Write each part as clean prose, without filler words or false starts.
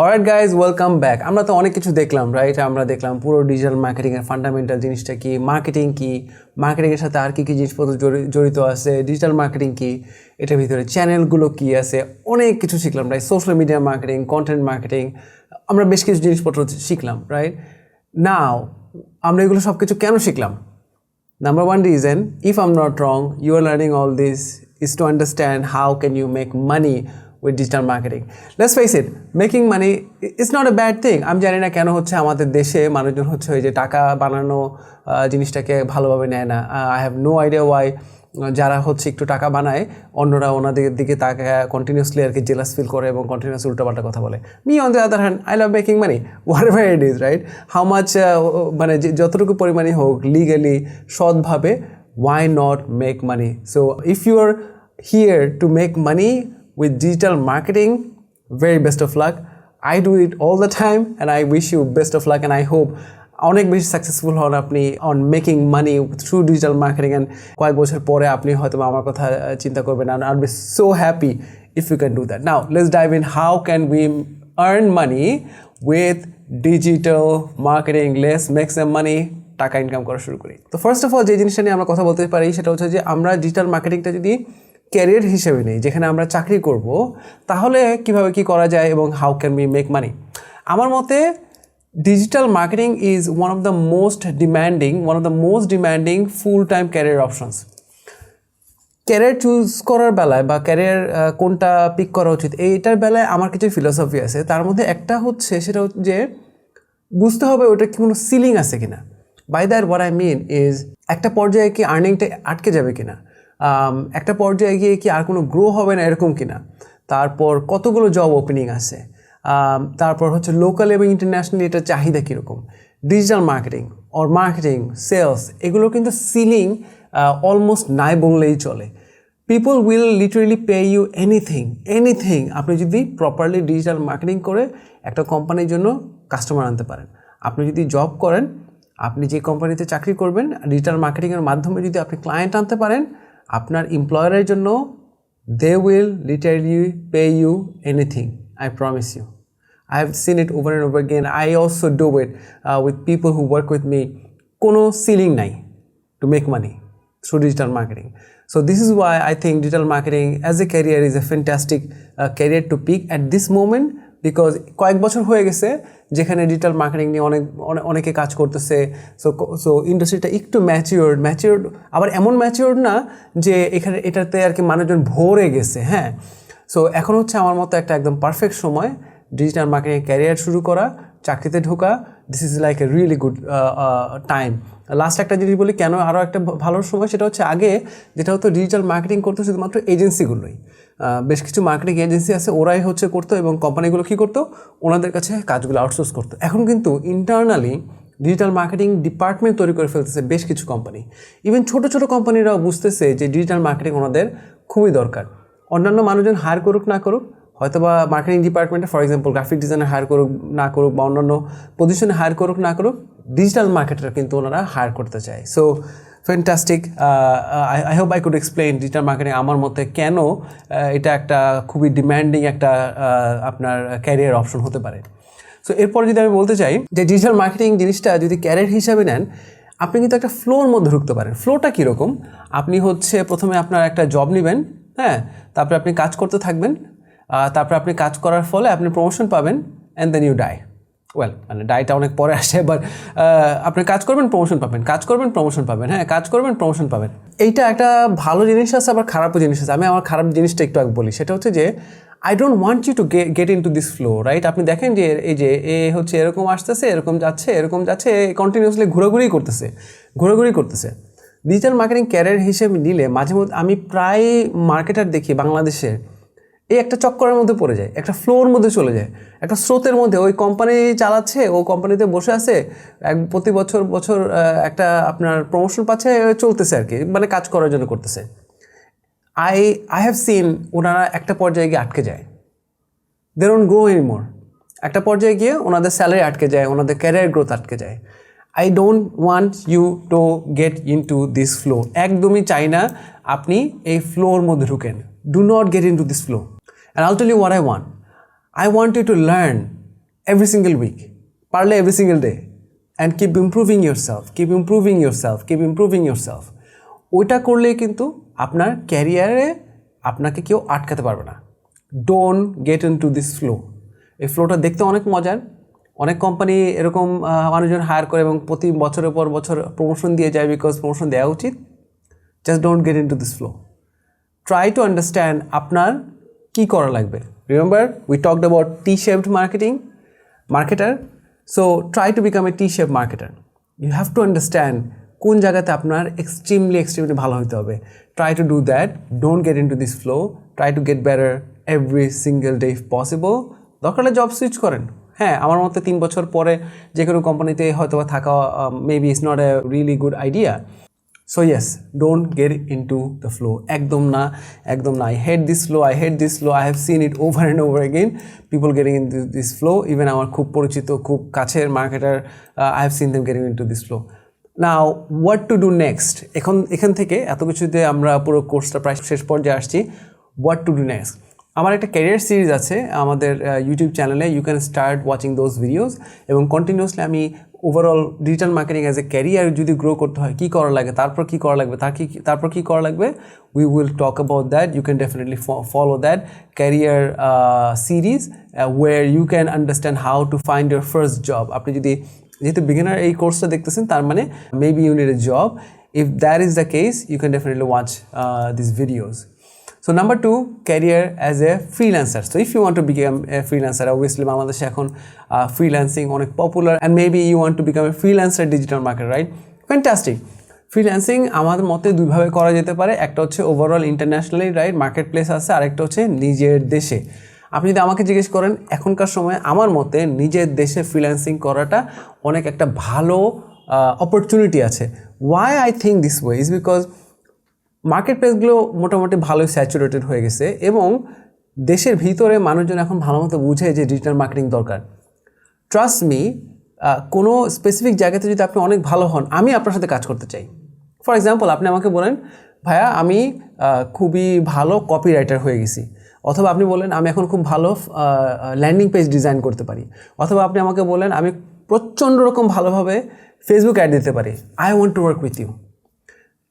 Alright guys, welcome back. আমরা তো অনেক কিছু দেখলাম, রাইট? আমরা দেখলাম পুরো ডিজিটাল মার্কেটিংয়ের ফান্ডামেন্টাল জিনিসটা কি, মার্কেটিংয়ের সাথে আর কী কী জিনিসপত্র জড়িত আছে, ডিজিটাল মার্কেটিং কি, এটার ভিতরে চ্যানেলগুলো কি আছে, অনেক কিছু শিখলাম, right? Social media marketing, content marketing, আমরা বেশ কিছু জিনিসপত্র শিখলাম, রাইট? নাও আমরা এগুলো সব কিছু কেন শিখলাম? Number one reason, if I'm not wrong, you are learning all this is to understand how can you make money with digital marketing. Let's face it, making money is not a bad thing. আমি জানি না কেন হচ্ছে আমাদের দেশে মানুষজন হচ্ছে ওই যে টাকা বানানো জিনিসটাকে ভালোভাবে নেয় না। I have no idea why যারা হচ্ছে একটু টাকা বানায় অন্যরা ওনাদের দিকে তাকে কন্টিনিউসলি আর কি জেলাস ফিল করে এবং কন্টিনিউসলি উল্টোপাল্টা কথা বলে। Me on the other hand, I love making money what ever it is, right? How much মানে যতটুকু পরিমাণে হোক লিগালি সৎভাবে, why not make money? So if you are here to make money with digital marketing, very best of luck. I do it all the time and I wish you best of luck and I hope অনেক বেশি successful হন আপনি on making money through digital marketing. And কয়েক বছর পরে আপনি হয়তো আমার কথা চিন্তা করবেন, and I'll be so happy if you can do that. Now let's dive in. How can we earn money with digital marketing? Let's make some money. টাকা ইনকাম করা শুরু করি। তো ফার্স্ট অফ অল যে জিনিসটা নিয়ে আমরা কথা বলতে পারি সেটা হচ্ছে যে আমরা ডিজিটাল মার্কেটিংটা যদি ক্যারিয়ার হিসেবে নেই, যেখানে আমরা চাকরি করব, তাহলে কিভাবে কি করা যায় এবং how can we make money? আমার মতে digital marketing is one of the most demanding full-time career options. Career choose করার বেলায় বা ক্যারিয়ার কোনটা পিক করা উচিত, এইটার বেলায় আমার কিছু ফিলোসফি আছে। তার মধ্যে একটা হচ্ছে সেটা হচ্ছে যে বুঝতে হবে ওটা কি কোনো সিলিং আছে কিনা। By that what I mean is, একটা পর্যায়ে কি আর্নিংটা আটকে যাবে কিনা, একটা পর্যায়ে গিয়ে কি আর কোনো গ্রো হবে না এরকম কিনা, তারপর কতগুলো জব ওপেনিং আছে, তারপর হচ্ছে লোকাল এবং ইন্টারন্যাশনালি এটার চাহিদা কীরকম। ডিজিটাল মার্কেটিং সেলস, এগুলো কিন্তু সিলিং অলমোস্ট নাই বললেই চলে। People will literally pay you anything আপনি যদি প্রপারলি ডিজিটাল মার্কেটিং করে একটা কোম্পানির জন্য কাস্টমার আনতে পারেন। আপনি যদি জব করেন, আপনি যে কোম্পানিতে চাকরি করবেন, ডিজিটাল মার্কেটিংয়ের মাধ্যমে যদি আপনি ক্লায়েন্ট আনতে পারেন, আপনার এমপ্লয়ারের জন্য they will literally pay you anything. I promise you. I have seen it over and over again. I also do it with people who work with me. Kono ceiling nai to make money through digital marketing. So this is why I think digital marketing as a career is a fantastic career to pick at this moment, because কয়েক বছর হয়ে গেছে যেখানে digital marketing নিয়ে অনেকে কাজ করতেছে। So ইন্ডাস্ট্রিটা একটু ম্যাচিওর্ড, আবার এমন ম্যাচিওর্ড না যে এটাতে আর কি মানুষজন ভরে গেছে। হ্যাঁ, সো এখন হচ্ছে আমার মতো একটা একদম পারফেক্ট সময় ডিজিটাল মার্কেটিং ক্যারিয়ার শুরু করা, চাকরিতে ঢোকা। This is like a really good time. Last একটা জিনিস বলি কেন আরও একটা ভালো সময়, সেটা হচ্ছে আগে যেটা হতো ডিজিটাল মার্কেটিং করতো শুধুমাত্র এজেন্সিগুলোই, বেশ কিছু মার্কেটিং এজেন্সি আছে, ওরাই হচ্ছে করতো এবং কোম্পানিগুলো কী করতো, ওনাদের কাছে কাজগুলো আউটসোর্স করতো। এখন কিন্তু ইন্টারনালি ডিজিটাল মার্কেটিং ডিপার্টমেন্ট তৈরি করে ফেলতেছে বেশ কিছু কোম্পানি। ইভেন ছোটো কোম্পানিরাও বুঝতেছে যে ডিজিটাল মার্কেটিং ওনাদের খুবই দরকার। অন্যান্য মানুষজন হায়ার করুক না করুক, হয়তো বা মার্কেটিং ডিপার্টমেন্টে for example graphic designer hire করুক না করুক বা অন্যান্য পজিশনে হায়ার করুক না করুক, ডিজিটাল মার্কেটার কিন্তু ওনারা হায়ার করতে চায়। So fantastic. I hope I could explain digital marketing আমার মতে কেন এটা একটা খুবই ডিম্যান্ডিং একটা আপনার ক্যারিয়ার অপশন হতে পারে। সো এরপর যদি আমি বলতে চাই যে ডিজিটাল মার্কেটিং জিনিসটা যদি ক্যারিয়ার হিসাবে নেন, আপনি কিন্তু একটা ফ্লোর মধ্যে ঢুকতে পারেন। ফ্লোটা কীরকম, আপনি হচ্ছে প্রথমে আপনার একটা জব নেবেন, হ্যাঁ, তারপরে আপনি কাজ করতে থাকবেন, তারপরে আপনি কাজ করার ফলে আপনি প্রমোশন পাবেন, অ্যান্ড দেন ইউ ডাই। মানে ডাইটা অনেক পরে আসে, বাট আপনি কাজ করবেন প্রমোশন পাবেন, হ্যাঁ, কাজ করবেন প্রমোশন পাবেন। এইটা একটা ভালো জিনিস আছে, আবার খারাপও জিনিস আছে। আমি আমার খারাপ জিনিসটা একটু আগে বলি, সেটা হচ্ছে যে I don't want you to get into this flow, right? আপনি দেখেন যে এই যে এ হচ্ছে এরকম আসতেছে, এরকম যাচ্ছে, কন্টিনিউসলি ঘোরাঘুরি করতেছে। ডিজিটাল মার্কেটিং ক্যারিয়ার হিসেবে নিলে মাঝে মধ্যে আমি প্রায় মার্কেটার দেখি বাংলাদেশের এই একটা চক্করের মধ্যে পড়ে যায়, একটা ফ্লোর মধ্যে চলে যায়, একটা স্রোতের মধ্যে। ওই কোম্পানি চালাচ্ছে, ও কোম্পানিতে বসে আছে, প্রতি বছর একটা আপনার প্রমোশন পাচ্ছে, চলতেছে আর কি, মানে কাজ করার জন্য করতেছে। আই হ্যাভ সিন ওনারা একটা পর্যায়ে গিয়ে আটকে যায়, দে ডোন্ট গ্রো এনিমোর। একটা পর্যায়ে গিয়ে ওনাদের স্যালারি আটকে যায়, ওনাদের ক্যারিয়ার গ্রোথ আটকে যায়। I don't want you to get into this flow. একদমই চাই না আপনি এই ফ্লোর মধ্যে ঢুকেন। Do not get into this flow. And I'll tell you what I want. I want you to learn every single week, পারলে every single day, and keep improving yourself, keep improving yourself, keep improving yourself. ওইটা করলেই কিন্তু আপনার ক্যারিয়ারে আপনাকে কেউ আটকাতে পারবে না। Don't get into this flow. এই ফ্লোটা দেখতে অনেক মজার, অনেক কোম্পানি এরকম মানুষজন হায়ার করে এবং প্রতি বছরের পর বছর প্রমোশন দিয়ে যায়, বিকজ প্রমোশন দেওয়া উচিত। Just don't get into this flow. Try to understand আপনার কী করা লাগবে। Remember we talked about T-shaped marketer. So try to become a T-shape marketer. You have to understand কোন জায়গাতে আপনার এক্সট্রিমলি ভালো হতে হবে। Try to do that, don't get into this flow, try to get better every single day if possible. দরকার হলে job switch করেন। হ্যাঁ, আমার মতে 3 বছর পরে যে কোনো কোম্পানিতে হয়তো থাকা maybe is not a really good idea. So yes, don't get in to the flow. একদম না, একদম না। I hate this flow, I have seen it over and over again, people getting in this flow. Even আমার খুব পরিচিত, খুব কাছের marketer, I have seen them getting in two this flow. Now what to do next? এখান থেকে এত কিছুতে আমরা পুরো কোর্সটা প্রায় শেষ পর্যায়ে আসছি। What to do next? আমার একটা ক্যারিয়ার সিরিজ আছে আমাদের ইউটিউব চ্যানেলে, you can start watching those videos, এবং কন্টিনিউসলি আমি overall digital marketing as a career যদি গ্রো করতে হয় কী করা লাগে, তারপর কী করা লাগবে, we will talk about that. You can definitely follow that career series where you can understand how to find your first job. আপনি যেহেতু বিগিনার এই কোর্সটা দেখতেছেন, তার মানে maybe you need a job. If that is the case, you can definitely watch this videos. So number 2, career as a freelancer. So if you want to become a freelancer, obviously বাংলাদেশে এখন freelancing অনেক popular, and maybe you want to become a freelancer digital marketer, right? Fantastic. Freelancing আমাদের মতে দুইভাবে করা যেতে পারে। একটা হচ্ছে overall internationally, right, market place আছে, আর একটা হচ্ছে নিজের দেশে। আপনি যদি আমাকে জিজ্ঞেস করেন, এখনকার সময়ে আমার মতে নিজের দেশে ফ্রিল্যান্সিং করাটা অনেক একটা ভালো অপরচুনিটি আছে। Why I think this way is because market প্লেসগুলো মোটামুটি ভালোই স্যাচুরেটেড হয়ে গেছে, এবং দেশের ভিতরে মানুষজন এখন ভালো মতো বুঝে যে ডিজিটাল মার্কেটিং দরকার। ট্রাস্ট মি, কোনো স্পেসিফিক জায়গাতে যদি আপনি অনেক ভালো হন, আমি আপনার সাথে কাজ করতে চাই। ফর এক্সাম্পল, আপনি আমাকে বলেন, ভাইয়া আমি খুবই ভালো কপি রাইটার হয়ে গেছি, অথবা আপনি বলেন আমি এখন খুব ভালো ল্যান্ডিং পেজ ডিজাইন করতে পারি, অথবা আপনি আমাকে বলেন আমি প্রচণ্ড রকম ভালোভাবে ফেসবুক অ্যাড দিতে পারি। I want to work with you.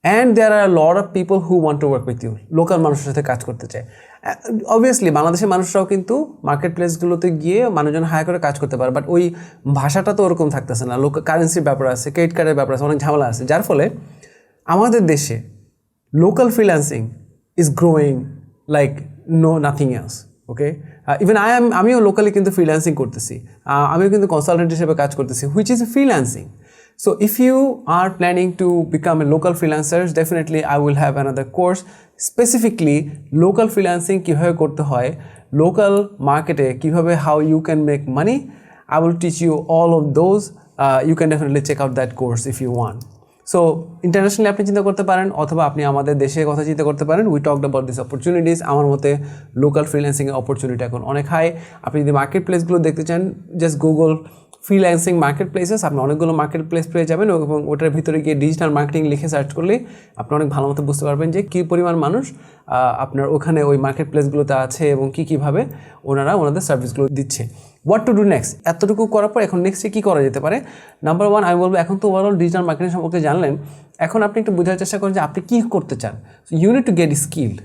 And there are lot of people who want to work with you, local মানুষের সাথে কাজ করতে চায়। অবভিয়াসলি বাংলাদেশের মানুষরাও কিন্তু মার্কেট প্লেসগুলোতে গিয়ে মানুষজন হায়ার করে কাজ করতে পারে, বাট ওই ভাষাটা তো ওরকম থাকতেছে না। লোকাল কারেন্সির ব্যাপার আছে, ক্রেডিট কার্ডের ব্যাপার আছে, অনেক ঝামেলা আছে, যার ফলে আমাদের দেশে local freelancing is growing like nothing else. Okay, even আমিও লোকালি কিন্তু ফ্রিল্যান্সিং করতেছি, আমিও কিন্তু কনসালটেন্ট হিসেবে কাজ করতেছি, which is freelancing. So if you are planning to become a local freelancer, definitely I will have another course specifically local freelancing কিভাবে করতে হয়, local market-এ কিভাবে how you can make money. I will teach you all of those. You can definitely check out that course if you want. So internationally আপনি চিন্তা করতে পারেন, অথবা আপনি আমাদের দেশের কথা চিন্তা করতে পারেন. We talked about these opportunities. আমার মতে local freelancing এর opportunity এখন অনেক হাই. আপনি যদি মার্কেট প্লেসগুলো দেখতে চান, just Google freelancing market places, আপনি অনেকগুলো মার্কেট প্লেস পেয়ে যাবেন, এবং ওটার ভিতরে গিয়ে ডিজিটাল মার্কেটিং লিখে সার্চ করলে আপনি অনেক ভালো মতো বুঝতে পারবেন যে কী পরিমাণ মানুষ আপনার ওখানে ওই মার্কেট প্লেসগুলোতে আছে এবং কীভাবে ওনারা ওনাদের সার্ভিসগুলো দিচ্ছে। What to do next? এতটুকু করার পর এখন নেক্সটে কী করা যেতে পারে? নাম্বার 1, আমি বলবো এখন তো ওভারঅল ডিজিটাল মার্কেটিং সম্পর্কে জানলেন, এখন আপনি একটু বোঝার চেষ্টা করেন যে আপনি কী করতে চান। You need to get skilled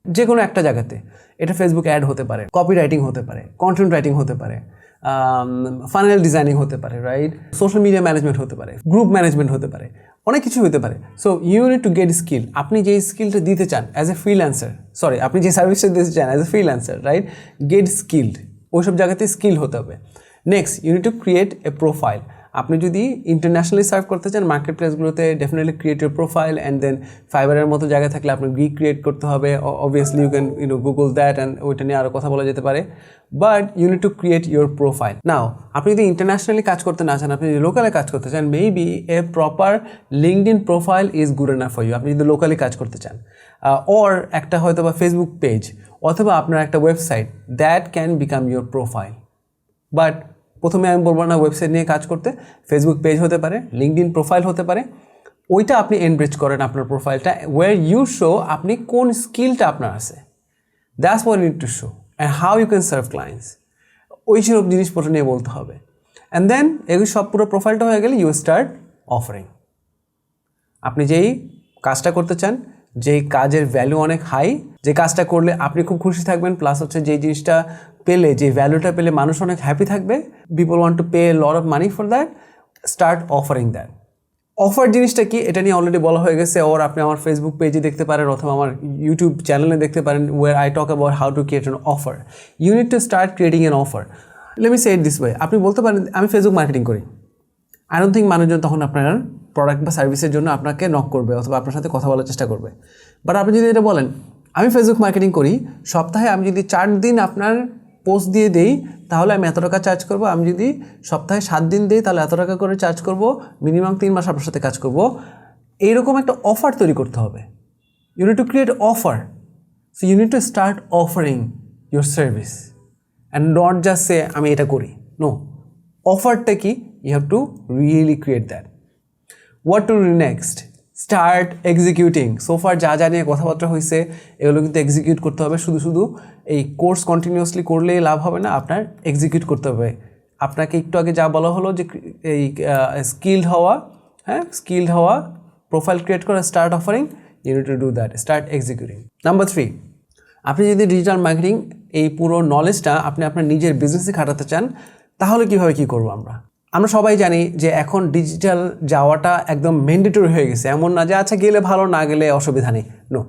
যে কোনো একটা জায়গাতে। এটা ফেসবুক অ্যাড হতে পারে, কপি রাইটিং হতে পারে, কন্টেন্ট রাইটিং হতে পারে, ফানেল ডিজাইনিং হতে পারে, রাইট, সোশ্যাল মিডিয়া ম্যানেজমেন্ট হতে পারে, গ্রুপ ম্যানেজমেন্ট হতে পারে, অনেক কিছু হতে পারে। So you need to get skill. আপনি যে স্কিলটা দিতে চান অ্যাজ এ ফ্রিল্যান্সার, আপনি যে সার্ভিসটা দিতে চান as a freelancer, right, get skilled. ওইসব জায়গাতে স্কিল হতে হবে। Next, you need to create a profile. আপনি যদি ইন্টারন্যাশনালি সার্ভ করতে চান মার্কেট প্লেসগুলোতে, definitely create your profile, and then ফাইবারের মতো জায়গা থাকলে আপনি ক্রিয়েট করতে হবে। Obviously you can Google that, and ওইটা নিয়ে আরও কথা বলা যেতে পারে, but you need to create your profile. Now আপনি যদি ইন্টারন্যাশনালি কাজ করতে না চান, আপনি যদি লোকালে কাজ করতে চান, maybe a proper LinkedIn profile is good enough for you. আপনি যদি লোকালি কাজ করতে চান, অর একটা হয়তো বা ফেসবুক পেজ, অথবা আপনার একটা website, that can become your profile. But প্রথমে আমি বলবো না ওয়েবসাইট নিয়ে কাজ করতে, ফেসবুক পেজ হতে পারে, লিঙ্কডইন প্রোফাইল হতে পারে, ওইটা আপনি এনরিচ করেন আপনার প্রোফাইলটা, ওয়ার ইউ শো আপনি কোন স্কিলটা আপনার আছে, that's what you need to show and how you can serve clients. ওই সব জিনিসপত্র নিয়ে বলতে হবে। অ্যান্ড দেন এগুলো সব পুরো প্রোফাইলটা হয়ে গেলে ইউ স্টার্ট অফারিং। আপনি যেই কাজটা করতে চান, যেই কাজের ভ্যালু অনেক হাই, যে কাজটা করলে আপনি খুব খুশি থাকবেন, প্লাস হচ্ছে যেই জিনিসটা পেলে, যে ভ্যালুটা পেলে মানুষ অনেক হ্যাপি থাকবে, people want to pay lot of money for that, start offering that. Offer জিনিসটা কি এটা নিয়ে অলরেডি বলা হয়ে গেছে, ওর আপনি আমার ফেসবুক পেজে দেখতে পারেন অথবা আমার ইউটিউব চ্যানেলে দেখতে পারেন, where I talk about how to create an offer. You need to start creating an offer. Let me say it this way, আপনি বলতে পারেন আমি ফেসবুক মার্কেটিং করি, আই ডোন্ট থিঙ্ক মানুষজন তখন আপনার প্রোডাক্ট বা সার্ভিসের জন্য আপনাকে নক করবে অথবা আপনার সাথে কথা বলার চেষ্টা করবে। বাট আপনি যদি এটা বলেন আমি ফেসবুক মার্কেটিং করি, সপ্তাহে আমি যদি 4 দিন আপনার পোস্ট দিয়ে দেই তাহলে আমি এত টাকা চার্জ করব, আমি যদি সপ্তাহে 7 দিন দিই তাহলে এত টাকা করে চার্জ করব, মিনিমাম 3 মাস আপনার সাথে কাজ করব, এইরকম একটা অফার তৈরি করতে হবে। You need to create offer, so you need to start offering your service and not just say আমি এটা করি। নো, অফারটা কি, you have to really create that. What to do next? Start executing. So far যা যা নিয়ে কথাবার্তা হয়েছে এগুলো কিন্তু এক্সিকিউট করতে হবে। শুধু শুধু এই কোর্স কন্টিনিউয়াসলি করলেই লাভ হবে না, আপনার এক্সিকিউট করতে হবে। আপনাকে একটু আগে যা বলা হলো যে এই স্কিলড হওয়া, হ্যাঁ, স্কিলড হওয়া, প্রোফাইল ক্রিয়েট করা, start offering, you need to do that, start executing. Number 3, আপনি যদি ডিজিটাল মার্কেটিং এই পুরো নলেজটা আপনি আপনার নিজের বিজনেসে খাটাতে চান, তাহলে কীভাবে কী করবো? আমরা সবাই জানি যে এখন ডিজিটাল যাওয়াটা একদম ম্যান্ডেটরি হয়ে গেছে। এমন না যে আচ্ছা গেলে ভালো, না গেলে অসুবিধা নেই। No,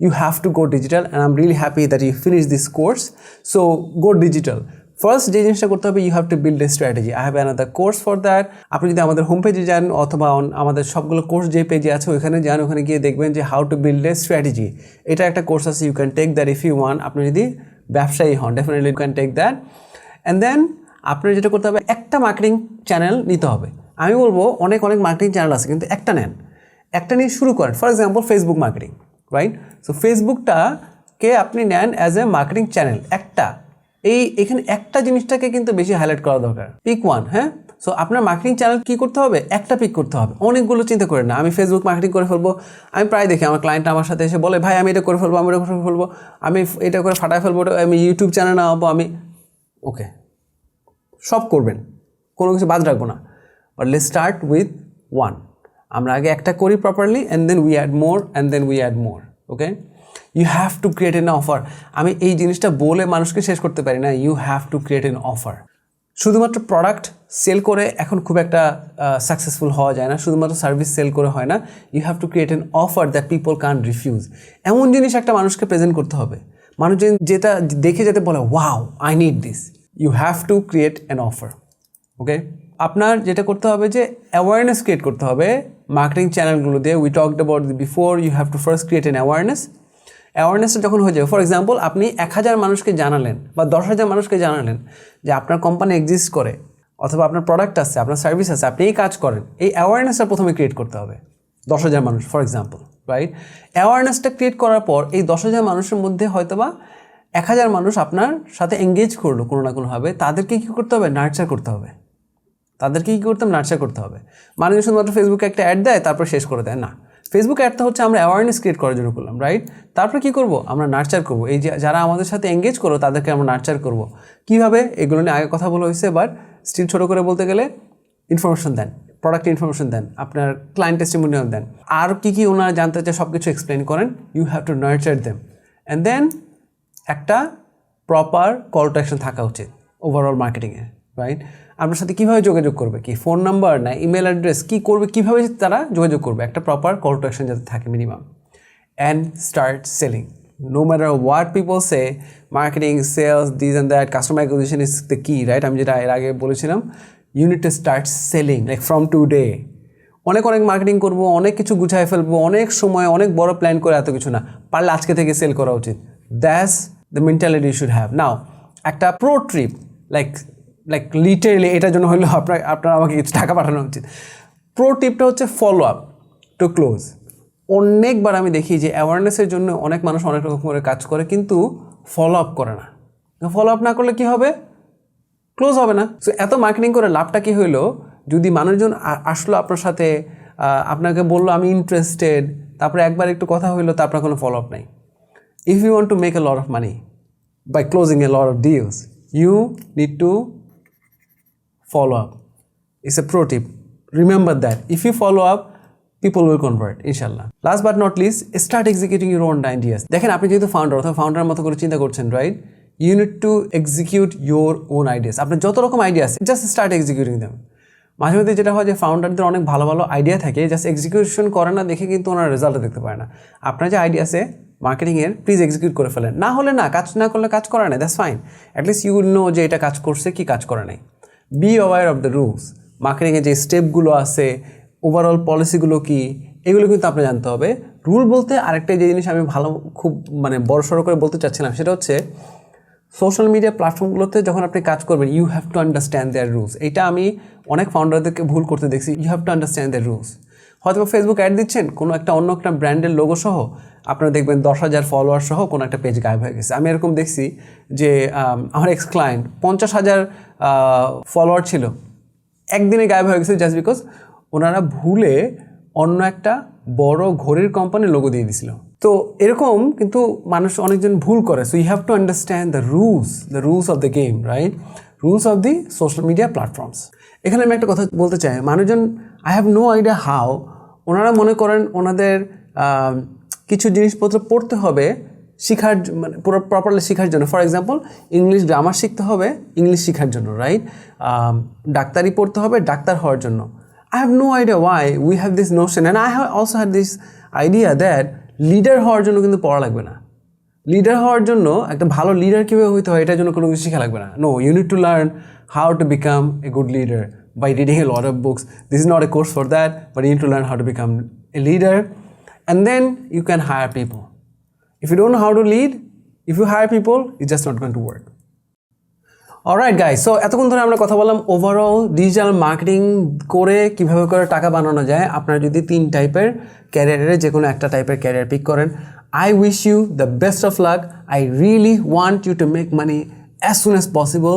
you have to go digital and I'm really happy that you finished this course. So go digital. First যে জিনিসটা করতে হবে, you have to build a strategy. I have another course for that. আপনি যদি আমাদের home পেজে যান অথবা আমাদের সবগুলো কোর্স যে পেজে আছে ওইখানে যান, ওখানে গিয়ে দেখবেন যে how to build a strategy, এটা একটা কোর্স আছে, you can take that if you want. আপনি যদি ব্যবসায়ী হন, definitely you can take that. And then আপনার যেটা করতে হবে, একটা মার্কেটিং চ্যানেল নিতে হবে। আমি বলবো অনেক মার্কেটিং চ্যানেল আছে, কিন্তু একটা নেন, একটা নিয়ে শুরু করেন। For example Facebook marketing, right? So ফেসবুকটাকে আপনি নেন অ্যাজ এ মার্কেটিং চ্যানেল, একটা। এখানে একটা জিনিসটাকে কিন্তু বেশি হাইলাইট করা দরকার। পিক ওয়ান, হ্যাঁ। সো আপনার মার্কেটিং চ্যানেল কী করতে হবে? একটা পিক করতে হবে, অনেকগুলো চিন্তা করেন না আমি ফেসবুক মার্কেটিং করে ফেলবো। আমি প্রায় দেখি আমার ক্লায়েন্ট আমার সাথে এসে বলে ভাই আমি এটা করে ফেলবো, আমি এটা করে ফেলবো, আমি এটা করে ফাটায় ফেলবো, আমি ইউটিউব চ্যানেল নামাবো, আমি ওকে সব করবেন, কোনো কিছু বাদ রাখবো না। But let's start with one. আমরা আগে একটা করি properly, and then we add more, and then we add more. Okay, you have to create an offer. আমি এই জিনিসটা বলে মানুষকে শেষ করতে পারি না। You have to create an offer. শুধুমাত্র প্রোডাক্ট সেল করে এখন খুব একটা সাকসেসফুল হওয়া যায় না, শুধুমাত্র সার্ভিস সেল করে হয় না। You have to create an offer that people can't refuse. এমন জিনিস একটা মানুষকে প্রেজেন্ট করতে হবে, মানুষজন যেটা দেখে যেতে বলে wow I need this. You have to create an offer. Okay, আপনার যেটা করতে হবে যে অ্যাওয়ারনেস ক্রিয়েট করতে হবে মার্কেটিং চ্যানেলগুলো দিয়ে। We talked about before, you have to first create an awareness. অ্যাওয়ারনেসটা যখন হয়ে যাবে, ফর এক্সাম্পল আপনি 1000 মানুষকে জানালেন বা 10,000 মানুষকে জানালেন যে আপনার কোম্পানি এক্সিস্ট করে, অথবা আপনার প্রোডাক্ট আছে, আপনার সার্ভিস আছে, আপনি এই কাজ করেন। এই অ্যাওয়ারনেসটা প্রথমে ক্রিয়েট করতে হবে 10,000 মানুষ, ফর এক্সাম্পল, রাইট? অ্যাওয়ারনেসটা ক্রিয়েট করার পর এই 10,000 মানুষের মধ্যে হয়তোবা 1000 মানুষ আপনার সাথে এঙ্গেজ করলো কোনো না কোনোভাবে। তাদেরকে কী করতে হবে? নার্চার করতে হবে। তাদেরকে কী করতে হবে? নার্চার করতে হবে। মানুষ শুধুমাত্র ফেসবুকে একটা অ্যাড দেয় তারপর শেষ করে দেয় না। ফেসবুক অ্যাডটা হচ্ছে আমরা অ্যাওয়ারনেস ক্রিয়েট করার জন্য করলাম, রাইট? তারপর কী করব? আমরা নার্চার করব। এই যে যারা আমাদের সাথে এঙ্গেজ করো তাদেরকে আমরা নার্চার করব। কীভাবে? এগুলো নিয়ে আগে কথা বলা হয়েছে, বাট স্টিল ছোটো করে বলতে গেলে ইনফরমেশন দেন, প্রোডাক্ট ইনফরমেশন দেন, আপনার ক্লায়েন্ট টেস্টিমোনিয়াল দেন, আর কী ওনারা জানতে চায় সব কিছু এক্সপ্লেন করেন। You have to nurture them, and then একটা প্রপার কল টু অ্যাকশন থাকা উচিত ওভারঅল মার্কেটিংয়ে, রাইট? আপনার সাথে কীভাবে যোগাযোগ করবে, কি ফোন নাম্বার না ইমেল অ্যাড্রেস, কী করবে, কীভাবে তারা যোগাযোগ করবে, একটা প্রপার কল টু অ্যাকশন যাতে থাকে minimum. And start selling. No matter what people say, marketing, sales, this and that, customer acquisition is the key, right? আমি যেটা এর আগে বলেছিলাম, you need to start selling like from today. অনেক marketing করবো, অনেক কিছু গুছায় ফেলবো, অনেক সময় অনেক বড় প্ল্যান করে, এত কিছু না, পারলে আজকে থেকে সেল করা উচিত। That's the mentality you should have. Now একটা প্রো ট্রিপ, লাইক লিটারেলি এটার জন্য হলেও আপনার আমাকে কিছু টাকা পাঠানো উচিত। প্রো টিপটা হচ্ছে ফলো আপ টু ক্লোজ। অনেকবার আমি দেখি যে অ্যাওয়ারনেসের জন্য অনেক মানুষ অনেক রকম করে কাজ করে, কিন্তু ফলো আপ করে না। ফলো আপ না করলে কি হবে? ক্লোজ হবে না। সো এত মার্কেটিং করে লাভটা কী হইলো? যদি মানুষজন আসলো আপনার সাথে, আপনাকে বললো আমি ইন্টারেস্টেড, তারপরে একবার একটু কথা হইলো, তারপর কোনো ফলো আপ নাই। If you want to make a lot of money by closing a lot of deals, you need to follow up. It's a pro tip. Remember that if you follow up, people will convert, inshallah. Last but not least, start executing your own ideas. দেখেন আপনি যেহেতু founder অথবা ফাউন্ডারের মতো করে চিন্তা করছেন, right? You need to execute your own ideas. আপনার যত রকম আইডিয়া আছে, just start executing them. মাঝে মধ্যে যেটা হয় যে ফাউন্ডারদের অনেক ভালো ভালো আইডিয়া থাকে, জাস্ট এক্সিকিউশন করে না দেখে কিন্তু ওনার রেজাল্ট দেখতে পারে না। আপনার যে আইডিয়া আছে মার্কেটিংয়ের, প্লিজ এক্সিকিউট করে ফেলেন। না হলে না, কাজ না করলে কাজ করে না, that's fine. At least you will know যে এটা কাজ করছে কি কাজ করে নাই। Be aware of the rules. মার্কেটিংয়ে যে স্টেপগুলো আছে, ওভারঅল পলিসিগুলো কি, এগুলো কিন্তু আপনি জানতে হবে। রুল বলতে আরেকটা যে জিনিস আমি খুব বড়সড় করে বলতে চাচ্ছিলাম, সেটা হচ্ছে সোশ্যাল মিডিয়া প্ল্যাটফর্মগুলোতে যখন আপনি কাজ করবেন, you have to understand their rules. এটা আমি অনেক ফাউন্ডারদেরকে ভুল করতে দেখছি। You have to understand their rules. হয়তো ফেসবুক অ্যাড দিচ্ছেন, কোনো অন্য একটা ব্র্যান্ডের লোগো সহ, আপনারা দেখবেন 10,000 ফলোয়ার সহ কোনো একটা পেজ গায়েব হয়ে গেছে। আমি এরকম দেখছি যে আমার এক্স ক্লায়েন্ট 50,000 ফলোয়ার ছিল, একদিনে গায়েব হয়ে গেছে জাস্ট বিকজ ওনারা ভুলে অন্য একটা বড় ঘড়ির কোম্পানির লোগো দিয়ে দিছিল। তো এরকম কিন্তু মানুষ অনেকজন ভুল করে। So you have to understand the rules of the game, right? Rules of the social media platforms. এখানে আমি একটা কথা বলতে চাই, মানুষজন I have no idea how, ওনারা মনে করেন ওনাদের কিছু জিনিসপত্র পড়তে হবে শেখার, পুরো প্রপারলি শেখার জন্য। ফর এক্সাম্পল, ইংলিশ গ্রামার শিখতে হবে ইংলিশ শেখার জন্য, রাইট? ডাক্তারি পড়তে হবে ডাক্তার হওয়ার জন্য। I have no idea why we have this notion, and I have also had this idea that leader হওয়ার জন্য কিন্তু পড়া লাগবে না। লিডার হওয়ার জন্য, একটা ভালো লিডার কীভাবে হইতে হয় এটার জন্য কোনো কিছু শেখা লাগবে না। No, you need to learn how to become a good leader by reading a lot of books. This is not a course for that, but you need to learn how to become a leader, and then you can hire people. If you don't know how to lead, if you hire people, it's just not going to work. Alright guys, so এতক্ষণ ধরে আমরা কথা বললাম overall digital marketing করে কীভাবে করে টাকা বানানো যায়। আপনারা যদি 3 টাইপের ক্যারিয়ারের যে কোনো একটা টাইপের ক্যারিয়ার পিক করেন, I wish you the best of luck. I really want you to make money as soon as possible.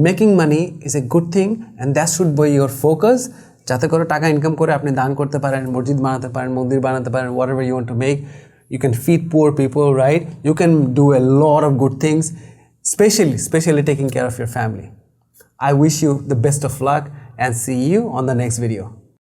Making money is a good thing and that should be your focus. যাতে করে টাকা income করে আপনি দান করতে পারেন, মসজিদ বানাতে পারেন, মন্দির বানাতে পারেন, whatever you want to make. You can feed poor people, right? You can do a lot of good things, especially taking care of your family. I wish you the best of luck and see you on the next video.